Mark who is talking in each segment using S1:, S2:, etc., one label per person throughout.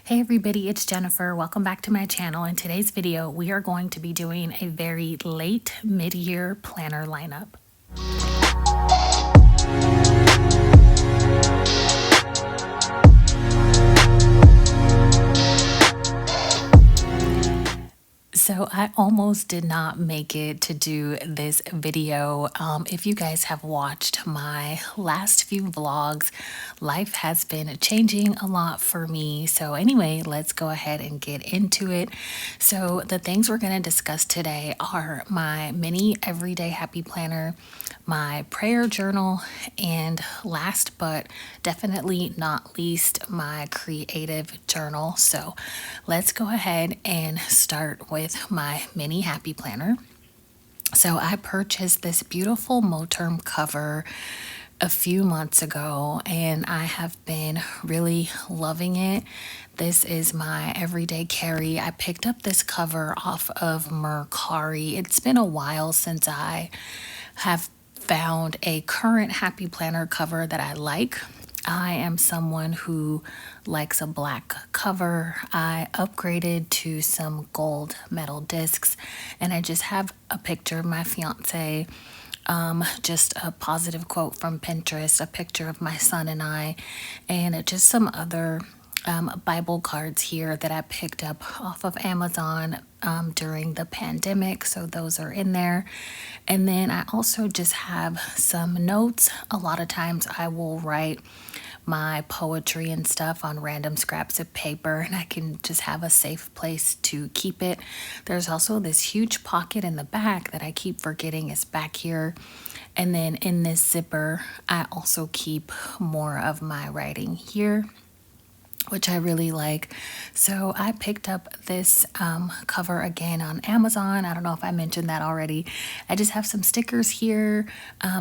S1: Hey everybody, it's Jennifer. Welcome back to my channel. In today's video, we are going to be doing a very late mid-year planner lineup. So I almost did not make it to do this video. If you guys have watched my last few vlogs, life has been changing a lot for me. So anyway, let's go ahead and get into it. So the things we're going to discuss today are my mini everyday happy planner, my prayer journal, and last but definitely not least, my creative journal. So let's go ahead and start with my mini happy planner. So I purchased this beautiful Moterm cover a few months ago and I have been really loving it. This is my everyday carry. I picked up this cover off of Mercari. It's been a while since I have found a current happy planner cover that I like. I am someone who likes a black cover. I upgraded to some gold metal discs and I just have a picture of my fiance, just a positive quote from Pinterest, a picture of my son and I, and just some other Bible cards here that I picked up off of Amazon during the pandemic. So those are in there. And then I also just have some notes. A lot of times I will write my poetry and stuff on random scraps of paper and I can just have a safe place to keep it. There's also this huge pocket in the back that I keep forgetting is back here. And then in this zipper, I also keep more of my writing here, which I really like. So I picked up this cover again on Amazon. I don't know if I mentioned that already. I just have some stickers here,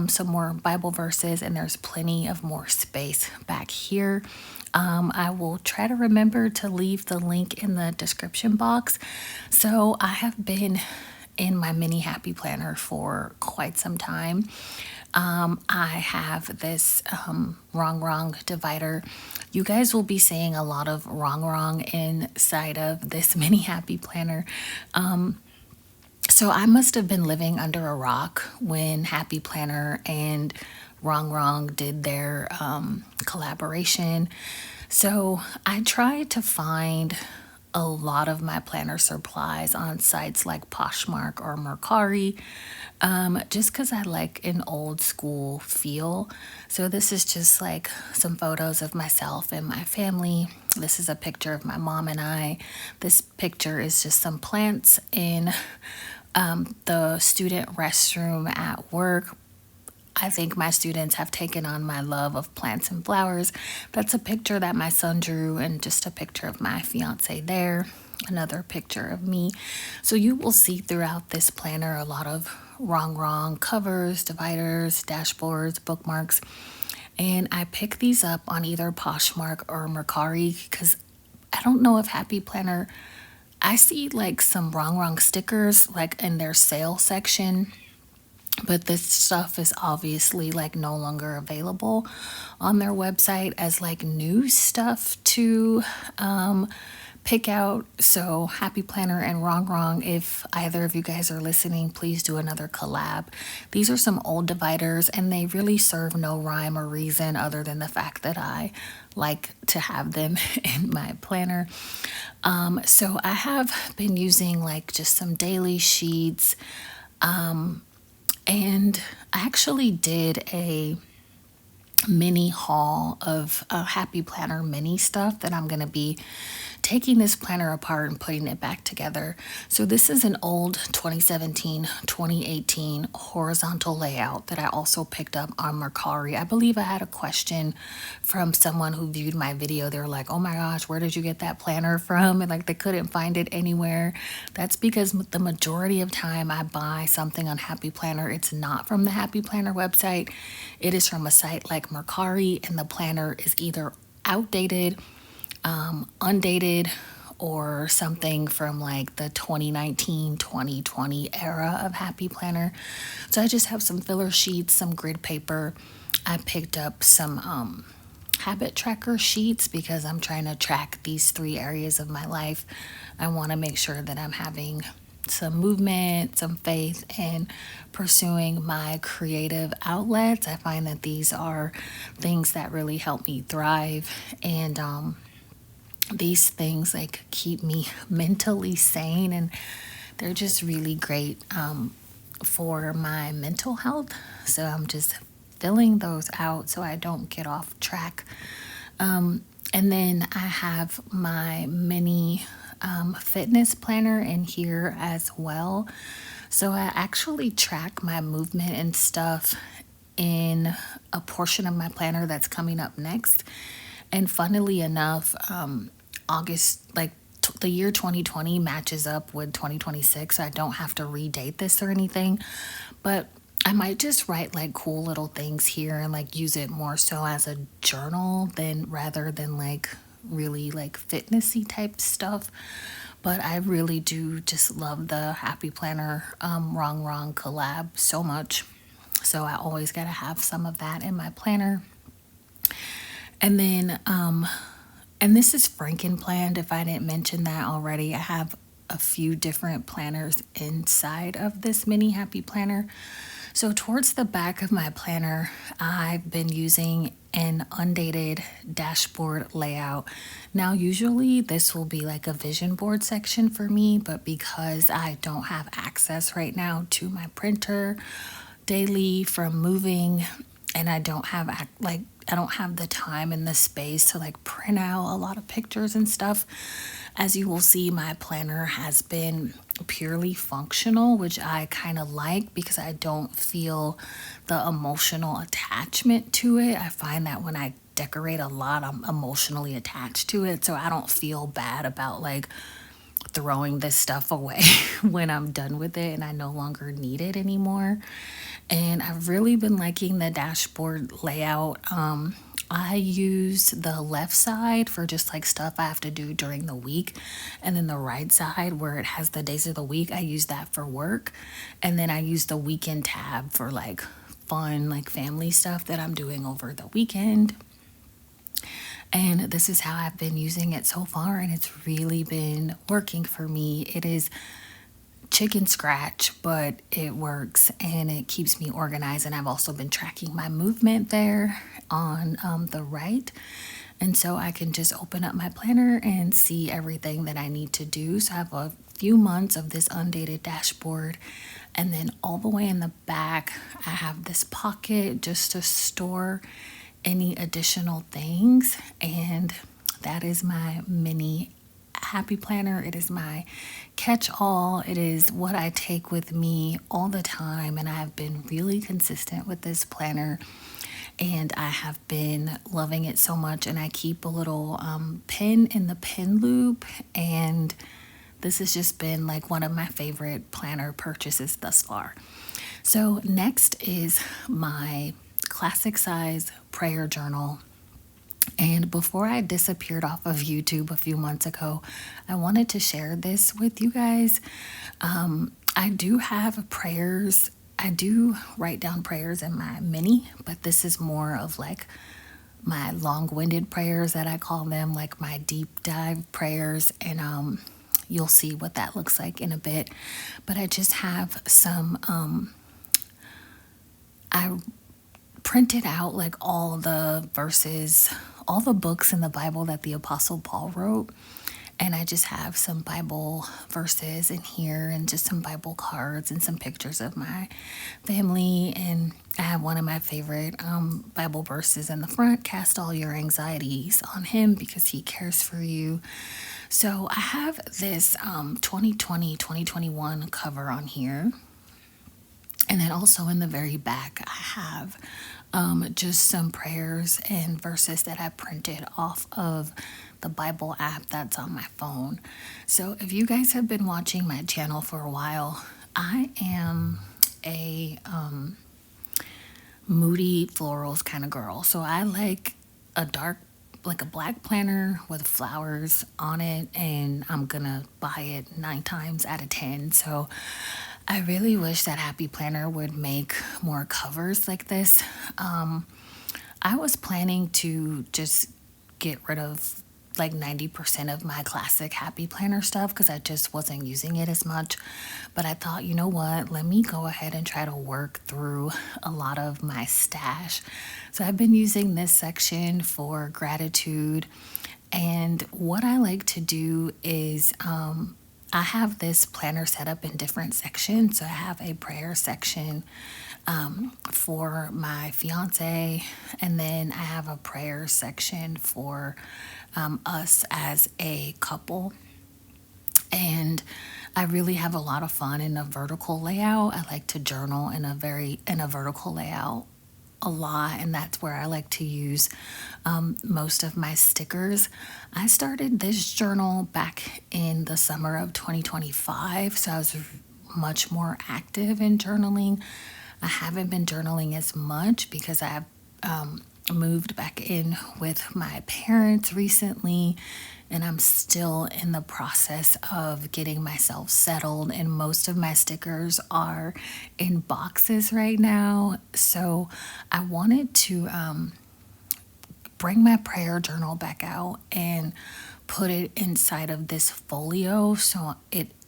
S1: some more Bible verses, and there's plenty of more space back here. I will try to remember to leave the link in the description box. So I have been in my mini happy planner for quite some time. I have this wrong divider. You guys will be seeing a lot of wrong inside of this mini happy planner. So I must have been living under a rock when Happy Planner and Wrong did their collaboration. So I tried to find a lot of my planner supplies on sites like Poshmark or Mercari, just because I like an old school feel. So this is just like some photos of myself and my family. This is a picture of my mom and I. This picture is just some plants in the student restroom at work. I think my students have taken on my love of plants and flowers. That's a picture that my son drew and just a picture of my fiance there. Another picture of me. So you will see throughout this planner a lot of wrong covers, dividers, dashboards, bookmarks. And I pick these up on either Poshmark or Mercari because I don't know if Happy Planner, I see like some wrong stickers like in their sale section. But this stuff is obviously like no longer available on their website as like new stuff to pick out. So Happy Planner and Wrong, if either of you guys are listening, please do another collab. These are some old dividers and they really serve no rhyme or reason other than the fact that I like to have them in my planner. So I have been using like just some daily sheets, and I actually did a mini haul of Happy Planner mini stuff that I'm going to be taking this planner apart and putting it back together. So this is an old 2017-2018 horizontal layout that I also picked up on Mercari. I believe I had a question from someone who viewed my video. They were like, oh my gosh, where did you get that planner from? And like they couldn't find it anywhere. That's because the majority of time I buy something on Happy Planner, it's not from the Happy Planner website. It is from a site like Mercari, and the planner is either outdated, undated, or something from like the 2019-2020 era of Happy Planner. So I just have some filler sheets, some grid paper. I picked up some habit tracker sheets because I'm trying to track these 3 areas of my life. I want to make sure that I'm having some movement, some faith, and pursuing my creative outlets. I find that these are things that really help me thrive, and these things like keep me mentally sane, and they're just really great for my mental health. So I'm just filling those out so I don't get off track. And then I have my mini fitness planner in here as well. So I actually track my movement and stuff in a portion of my planner that's coming up next. And funnily enough, August, like the year 2020 matches up with 2026. So I don't have to redate this or anything. But I might just write like cool little things here and like use it more so as a journal than rather than like really like fitnessy type stuff. But I really do just love the Happy Planner Wrong collab so much. So I always got to have some of that in my planner. And then, and this is Franken planned. If I didn't mention that already, I have a few different planners inside of this mini Happy Planner. So towards the back of my planner, I've been using an undated dashboard layout. Now, usually this will be like a vision board section for me, but because I don't have access right now to my printer daily from moving, and I don't have the time and the space to like print out a lot of pictures and stuff. As you will see, my planner has been purely functional, which I kind of like because I don't feel the emotional attachment to it. I find that when I decorate a lot, I'm emotionally attached to it, so I don't feel bad about like throwing this stuff away when I'm done with it and I no longer need it anymore. And I've really been liking the dashboard layout. I use the left side for just like stuff I have to do during the week. And then the right side where it has the days of the week, I use that for work. And then I use the weekend tab for like fun, like family stuff that I'm doing over the weekend. And this is how I've been using it so far, and it's really been working for me. It is chicken scratch, but it works and it keeps me organized. And I've also been tracking my movement there on the right. And so I can just open up my planner and see everything that I need to do. So I have a few months of this undated dashboard. And then all the way in the back, I have this pocket just to store any additional things. And that is my mini Happy Planner. It is my catch-all. It is what I take with me all the time, and I have been really consistent with this planner, and I have been loving it so much. And I keep a little pin in the pin loop, and this has just been like one of my favorite planner purchases thus far. So next is my classic size prayer journal. And before I disappeared off of YouTube a few months ago, I wanted to share this with you guys. I do have prayers. I do write down prayers in my mini, but this is more of like my long-winded prayers that I call them, like my deep dive prayers. And you'll see what that looks like in a bit. But I just have some, I printed out like all the verses, all the books in the Bible that the Apostle Paul wrote. And I just have some Bible verses in here and just some Bible cards and some pictures of my family. And I have one of my favorite Bible verses in the front: cast all your anxieties on him because he cares for you. So I have this 2020-2021 cover on here. And then also in the very back, I have just some prayers and verses that I printed off of the Bible app that's on my phone. So if you guys have been watching my channel for a while, I am a moody florals kind of girl. So I like a dark, like a black planner with flowers on it, and I'm gonna buy it 9 times out of 10. So I really wish that Happy Planner would make more covers like this. I was planning to just get rid of like 90% of my classic Happy Planner stuff because I just wasn't using it as much. But I thought, you know what, let me go ahead and try to work through a lot of my stash. So I've been using this section for gratitude. And what I like to do is I have this planner set up in different sections. So I have a prayer section for my fiance, and then I have a prayer section for us as a couple. And I really have a lot of fun in a vertical layout. I like to journal in a vertical layout a lot, and that's where I like to use most of my stickers. I started this journal back in the summer of 2025, so I was much more active in journaling. I haven't been journaling as much because I've moved back in with my parents recently, and I'm still in the process of getting myself settled. And most of my stickers are in boxes right now. So I wanted to bring my prayer journal back out and put it inside of this folio, so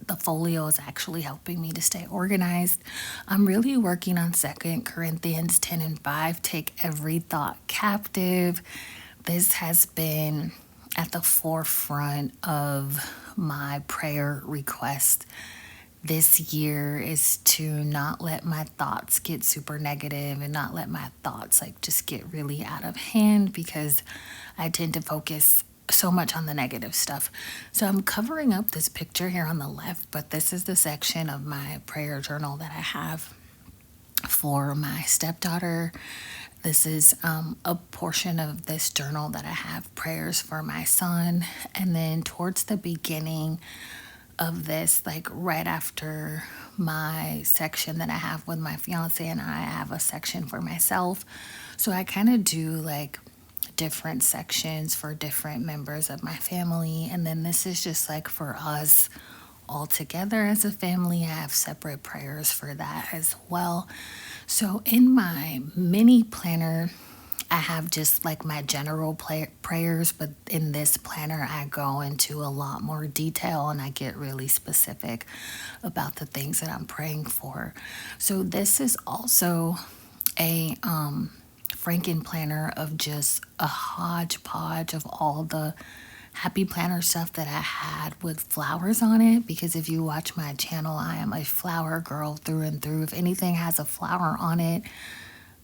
S1: the folio is actually helping me to stay organized. I'm really working on 2 Corinthians 10:5, take every thought captive. This has been at the forefront of my prayer request this year, is to not let my thoughts get super negative and not let my thoughts like just get really out of hand, because I tend to focus so much on the negative stuff. So I'm covering up this picture here on the left, but this is the section of my prayer journal that I have for my stepdaughter. This is a portion of this journal that I have prayers for my son. And then towards the beginning of this, like right after my section that I have with my fiance and I have a section for myself. So I kind of do like different sections for different members of my family. And then this is just like for us all together as a family. I have separate prayers for that as well. So in my mini planner, I have just like my general prayers, but in this planner, I go into a lot more detail and I get really specific about the things that I'm praying for. So this is also a Franken planner of just a hodgepodge of all the Happy Planner stuff that I had with flowers on it, because if you watch my channel, I am a flower girl through and through. If anything has a flower on it,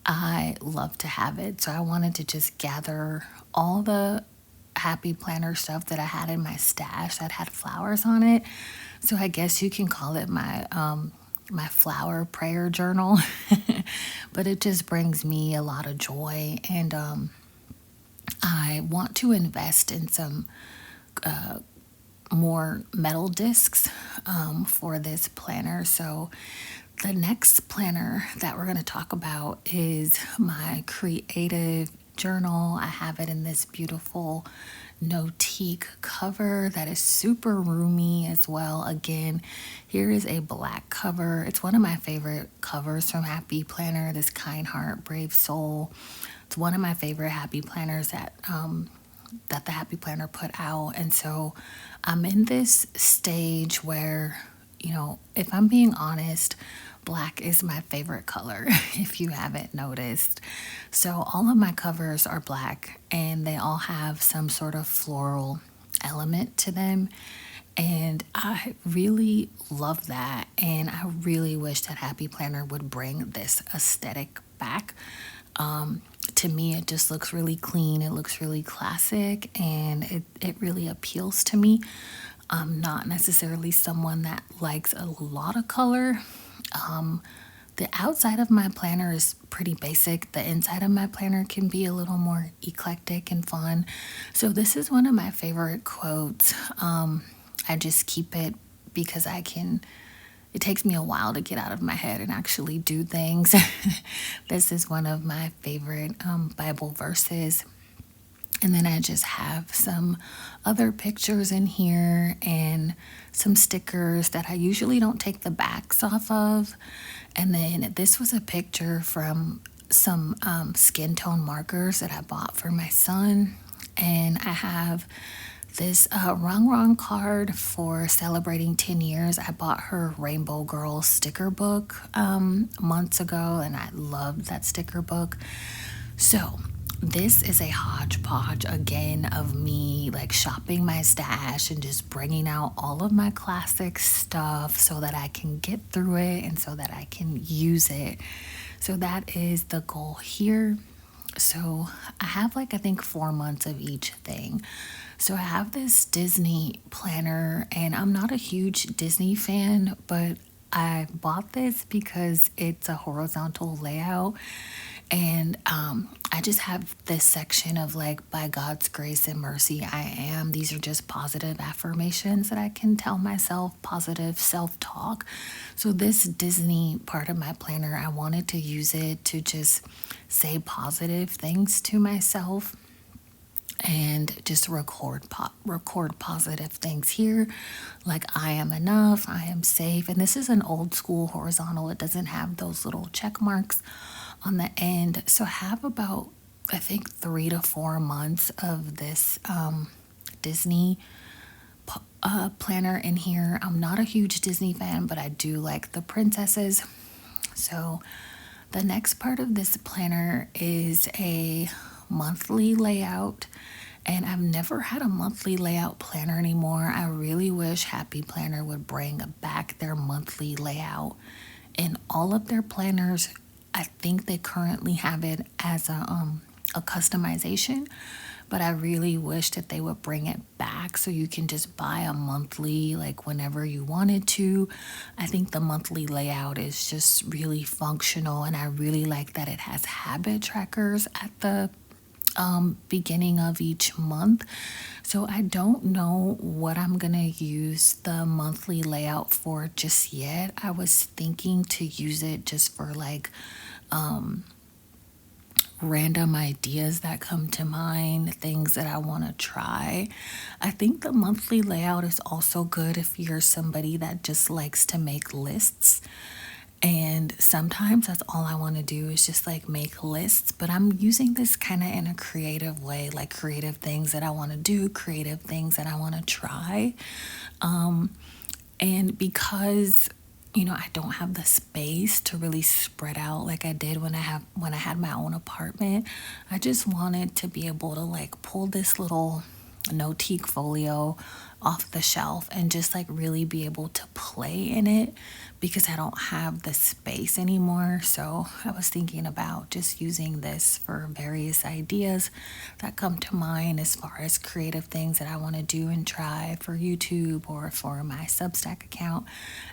S1: I love to have it. So I wanted to just gather all the Happy Planner stuff that I had in my stash that had flowers on it. So I guess you can call it my flower prayer journal. But it just brings me a lot of joy, and I want to invest in some more metal discs for this planner. So the next planner that we're going to talk about is my creative journal. I have it in this beautiful no-teak cover that is super roomy as well. Again, here is a black cover. It's one of my favorite covers from Happy Planner, this Kind Heart, Brave Soul. It's one of my favorite Happy Planners that the Happy Planner put out. And so I'm in this stage where, you know, if I'm being honest, black is my favorite color, if you haven't noticed. So all of my covers are black, and they all have some sort of floral element to them. And I really love that. And I really wish that Happy Planner would bring this aesthetic back. To me, it just looks really clean. It looks really classic, and it really appeals to me. I'm not necessarily someone that likes a lot of color. The outside of my planner is pretty basic. The inside of my planner can be a little more eclectic and fun. So this is one of my favorite quotes. I just keep it because it takes me a while to get out of my head and actually do things. This is one of my favorite Bible verses. And then I just have some other pictures in here and some stickers that I usually don't take the backs off of. And then this was a picture from some skin tone markers that I bought for my son. And I have this Wrong card for celebrating 10 years. I bought her Rainbow Girl sticker book months ago, and I loved that sticker book. So, this is a hodgepodge again of me like shopping my stash and just bringing out all of my classic stuff so that I can get through it and so that I can use it. So, that is the goal here. So, I have like I think 4 months of each thing. So, I have this Disney planner, and I'm not a huge Disney fan, but I bought this because it's a horizontal layout, and I just have this section of like, by God's grace and mercy, I am. These are just positive affirmations that I can tell myself, positive self talk. So, this Disney part of my planner, I wanted to use it to just say positive things to myself and just record positive things here, like I am enough, I am safe. And this is an old school horizontal. It doesn't have those little check marks on the end. So I have about, I think, 3 to 4 months of this Disney planner in here. I'm not a huge Disney fan, but I do like the princesses. So the next part of this planner is a monthly layout, and I've never had a monthly layout planner anymore. I really wish Happy Planner would bring back their monthly layout in all of their planners. I think they currently have it as a customization, but I really wish that they would bring it back so you can just buy a monthly like whenever you wanted to. I think the monthly layout is just really functional, and I really like that it has habit trackers at the beginning of each month. So I don't know what I'm gonna use the monthly layout for just yet. I was thinking to use it just for like random ideas that come to mind, things that I want to try. I think the monthly layout is also good if you're somebody that just likes to make lists. And sometimes that's all I want to do is just like make lists, but I'm using this kind of in a creative way, like creative things that I want to do, creative things that I want to try. And because I don't have the space to really spread out like I did when I had my own apartment. I just wanted to be able to like pull this little Notique folio off the shelf and just like really be able to play in it because I don't have the space anymore. So I was thinking about just using this for various ideas that come to mind as far as creative things that I want to do and try for YouTube or for my Substack account.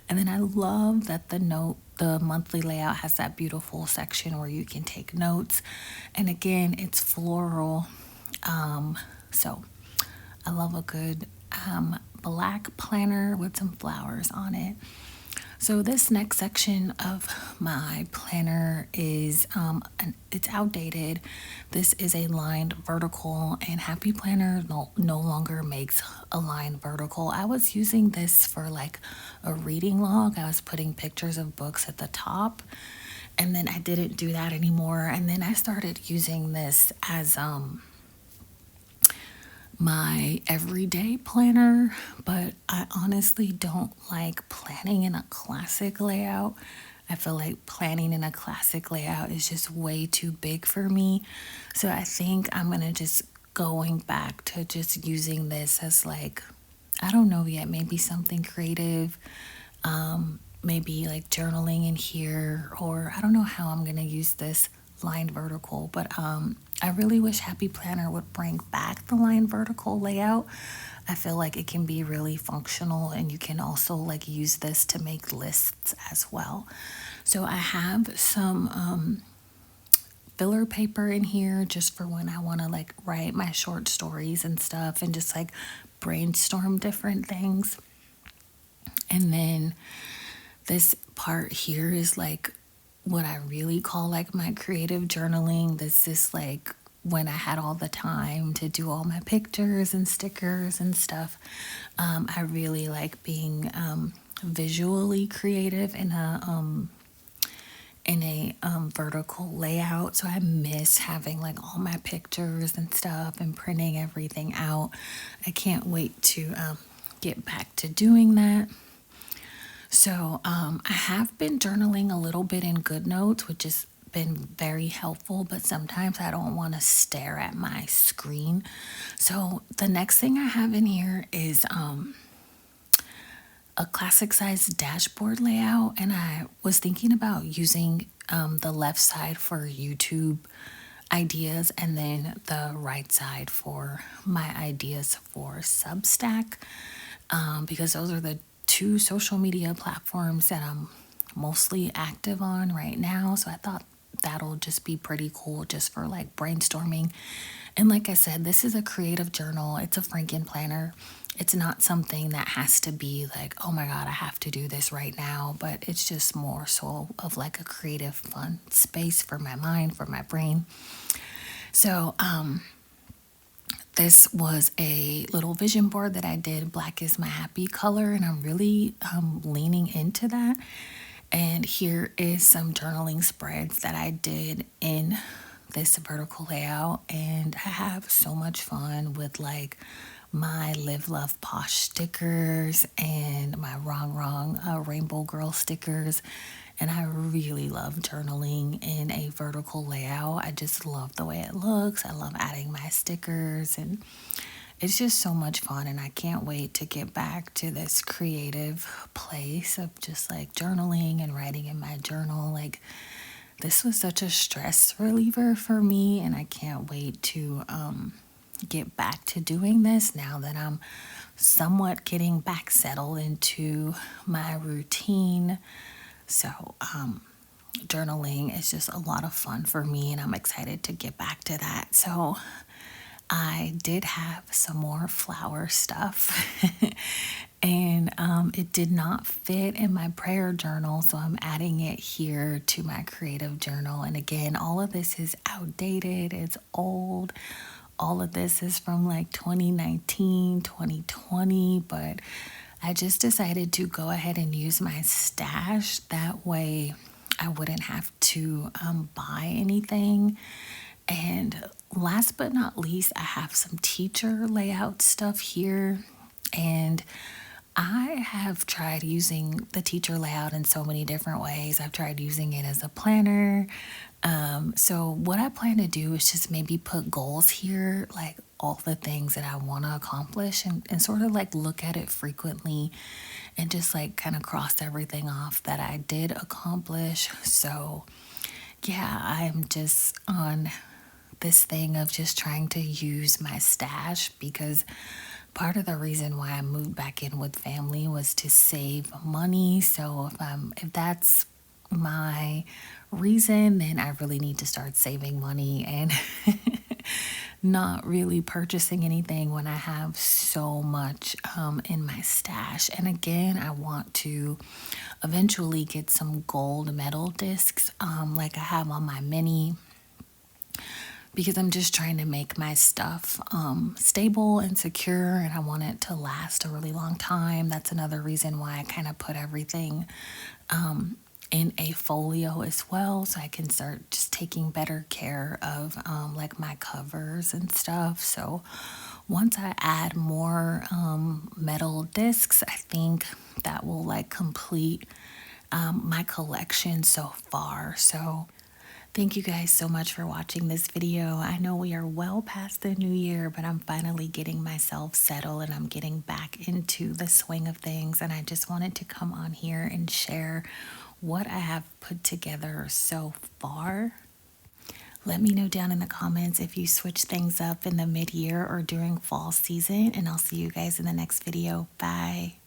S1: And then I love that the monthly layout has that beautiful section where you can take notes. And again, it's floral. So I love a good black planner with some flowers on it. So this next section of my planner is it's outdated. This is a lined vertical, and Happy Planner no longer makes a lined vertical. I was using this for like a reading log. I was putting pictures of books at the top, and then I didn't do that anymore. And then I started using this as my everyday planner, but I honestly don't like planning in a classic layout. I feel like planning in a classic layout is just way too big for me. So I think I'm gonna just going back to just using this as like, I don't know yet, maybe something creative, maybe like journaling in here, or I don't know how I'm gonna use this lined vertical, but I really wish Happy Planner would bring back the lined vertical layout. I feel like it can be really functional, and you can also like use this to make lists as well. So I have some filler paper in here just for when I want to like write my short stories and stuff and just like brainstorm different things. And then this part here is like what I really call like my creative journaling. This is like when I had all the time to do all my pictures and stickers and stuff. I really like being visually creative in a vertical layout. So I miss having like all my pictures and stuff and printing everything out. I can't wait to get back to doing that. So I have been journaling a little bit in GoodNotes, which has been very helpful, but sometimes I don't want to stare at my screen. So the next thing I have in here is a classic size dashboard layout, and I was thinking about using the left side for YouTube ideas and then the right side for my ideas for Substack, because those are the two social media platforms that I'm mostly active on right now. So I thought that'll just be pretty cool just for like brainstorming. And like I said, this is a creative journal, it's a Franken planner. It's not something that has to be like, oh my God, I have to do this right now, but it's just more so of like a creative, fun space for my mind, for my brain. So, this was a little vision board that I did. Black is my happy color, and I'm really leaning into that. And here is some journaling spreads that I did in this vertical layout, and I have so much fun with like my Live Love Posh stickers and my Wrong Rainbow Girl stickers. And I really love journaling in a vertical layout. I just love the way it looks. I love adding my stickers, and it's just so much fun. And I can't wait to get back to this creative place of just like journaling and writing in my journal. Like, this was such a stress reliever for me, and I can't wait to get back to doing this now that I'm somewhat getting back settled into my routine. So, journaling is just a lot of fun for me, and I'm excited to get back to that. So, I did have some more flower stuff, and it did not fit in my prayer journal, so I'm adding it here to my creative journal. And again, all of this is outdated, it's old. All of this is from like 2019, 2020, but I just decided to go ahead and use my stash. That way I wouldn't have to buy anything. And last but not least, I have some teacher layout stuff here. And I have tried using the teacher layout in so many different ways. I've tried using it as a planner. So what I plan to do is just maybe put goals here, like all the things that I want to accomplish, and sort of like look at it frequently and just like kind of cross everything off that I did accomplish. So yeah, I'm just on this thing of just trying to use my stash, because part of the reason why I moved back in with family was to save money. So if that's my reason, then I really need to start saving money and not really purchasing anything when I have so much in my stash. And again, I want to eventually get some gold medal discs like I have on my mini, because I'm just trying to make my stuff stable and secure, and I want it to last a really long time. That's another reason why I kind of put everything in a folio as well, so I can start just taking better care of like my covers and stuff. So once I add more metal discs, I think that will like complete my collection so far. So thank you guys so much for watching this video. I know we are well past the new year, but I'm finally getting myself settled and I'm getting back into the swing of things. And I just wanted to come on here and share what I have put together so far. Let me know down in the comments if you switch things up in the mid-year or during fall season, and I'll see you guys in the next video. Bye.